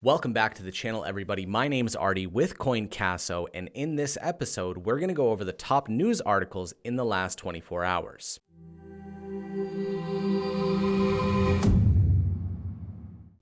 Welcome back to the channel, everybody. My name is Artie with CoinCasso, and in this episode, we're going to go over the top news articles in the last 24 hours.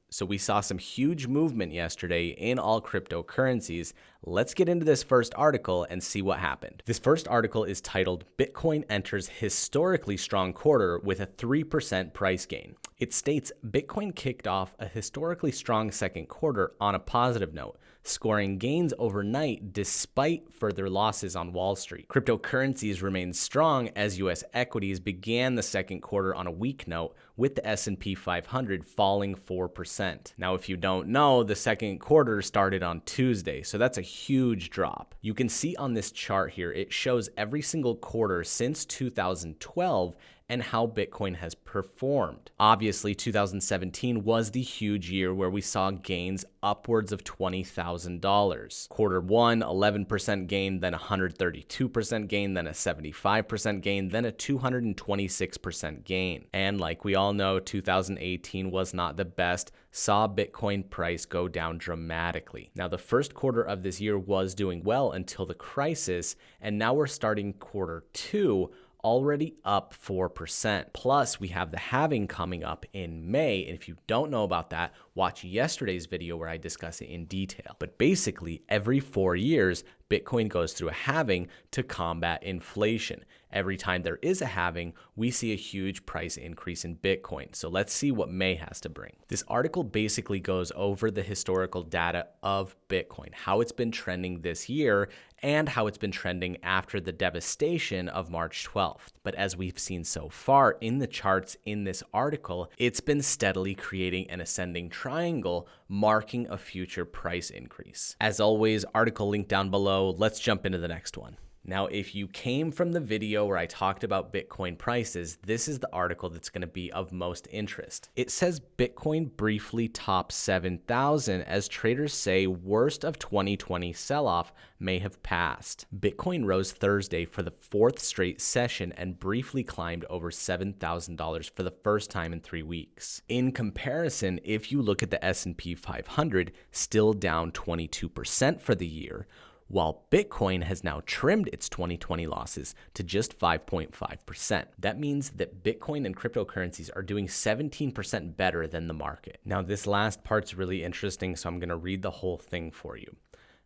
So we saw some huge movement yesterday in all cryptocurrencies. Let's get into this first article and see what happened. This first article is titled, Bitcoin enters historically strong quarter with a 3% price gain. It states Bitcoin kicked off a historically strong second quarter on a positive note, scoring gains overnight despite further losses on Wall Street. Cryptocurrencies remained strong as U.S. equities began the second quarter on a weak note, with the S&P 500 falling 4%. Now, if you don't know, the second quarter started on Tuesday, so that's a huge drop. You can see on this chart here, it shows every single quarter since 2012 and how Bitcoin has performed. Obviously, 2017 was the huge year where we saw gains upwards of $20,000. Quarter one, 11% gain, then 132% gain, then a 75% gain, then a 226% gain. And like we all know, 2018 was not the best, saw Bitcoin price go down dramatically. Now, the first quarter of this year was doing well until the crisis, and now we're starting quarter two already up 4%. Plus, we have the halving coming up in May. And if you don't know about that, watch yesterday's video where I discuss it in detail. But basically, every 4 years, Bitcoin goes through a halving to combat inflation. Every time there is a halving, we see a huge price increase in Bitcoin. So let's see what May has to bring. This article basically goes over the historical data of Bitcoin, how it's been trending this year, and how it's been trending after the devastation of March 12th. But as we've seen so far in the charts in this article, it's been steadily creating an ascending triangle, marking a future price increase. As always, article link down below. Let's jump into the next one. Now, if you came from the video where I talked about Bitcoin prices, this is the article that's going to be of most interest. It says Bitcoin briefly tops 7,000 as traders say worst of 2020 sell-off may have passed. Bitcoin rose Thursday for the fourth straight session and briefly climbed over $7,000 for the first time in 3 weeks. In comparison, if you look at the S&P 500, still down 22% for the year, while Bitcoin has now trimmed its 2020 losses to just 5.5%. That means that Bitcoin and cryptocurrencies are doing 17% better than the market. Now, this last part's really interesting, so I'm going to read the whole thing for you.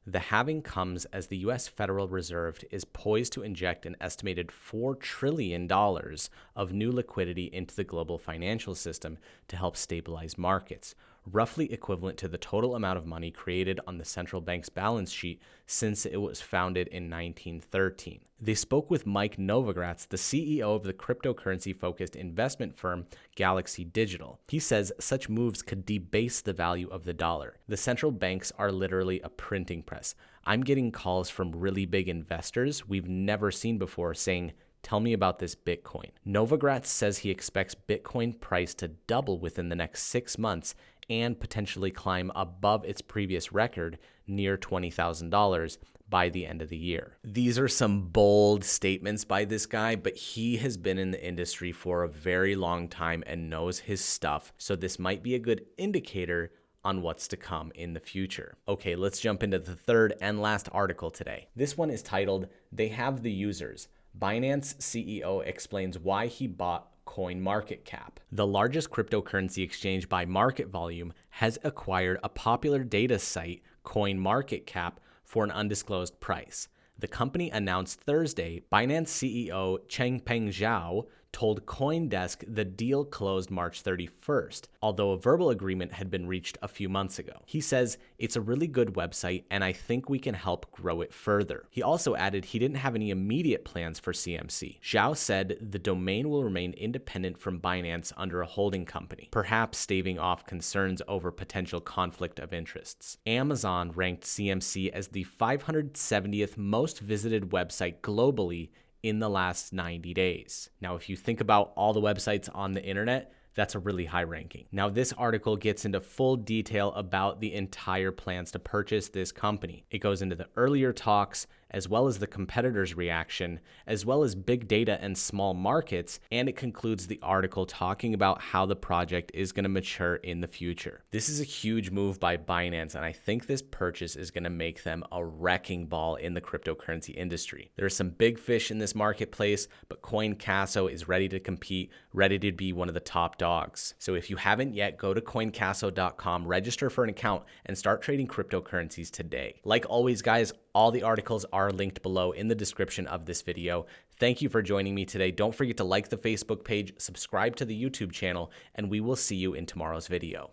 The halving comes as the U.S. Federal Reserve is poised to inject an estimated $4 trillion of new liquidity into the global financial system to help stabilize markets, roughly equivalent to the total amount of money created on the central bank's balance sheet since it was founded in 1913. They spoke with Mike Novogratz, the CEO of the cryptocurrency-focused investment firm Galaxy Digital. He says such moves could debase the value of the dollar. The central banks are literally a printing press. I'm getting calls from really big investors we've never seen before saying, "Tell me about this Bitcoin." Novogratz says he expects Bitcoin price to double within the next 6 months and potentially climb above its previous record near $20,000 by the end of the year. These are some bold statements by this guy, but he has been in the industry for a very long time and knows his stuff. So this might be a good indicator on what's to come in the future. Okay, let's jump into the third and last article today. This one is titled, They Have the Users. Binance CEO explains why he bought CoinMarketCap. The largest cryptocurrency exchange by market volume has acquired a popular data site, CoinMarketCap, for an undisclosed price. The company announced Thursday Binance CEO Changpeng Zhao told CoinDesk the deal closed March 31st, although a verbal agreement had been reached a few months ago. He says, "It's a really good website and I think we can help grow it further." He also added he didn't have any immediate plans for CMC. Zhao said the domain will remain independent from Binance under a holding company, perhaps staving off concerns over potential conflict of interests. Amazon ranked CMC as the 570th most visited website globally in the last 90 days. Now, if you think about all the websites on the internet, that's a really high ranking. Now, this article gets into full detail about the entire plans to purchase this company. It goes into the earlier talks as well as the competitors' reaction, as well as big data and small markets, and it concludes the article talking about how the project is going to mature in the future. This is a huge move by Binance, and I think this purchase is going to make them a wrecking ball in the cryptocurrency industry. There are some big fish in this marketplace, but CoinCasso is ready to compete, ready to be one of the top dogs. So if you haven't yet, go to coincasso.com, register for an account, and start trading cryptocurrencies today. Like always, guys, all the articles are linked below in the description of this video. Thank you for joining me today. Don't forget to like the Facebook page, subscribe to the YouTube channel, and we will see you in tomorrow's video.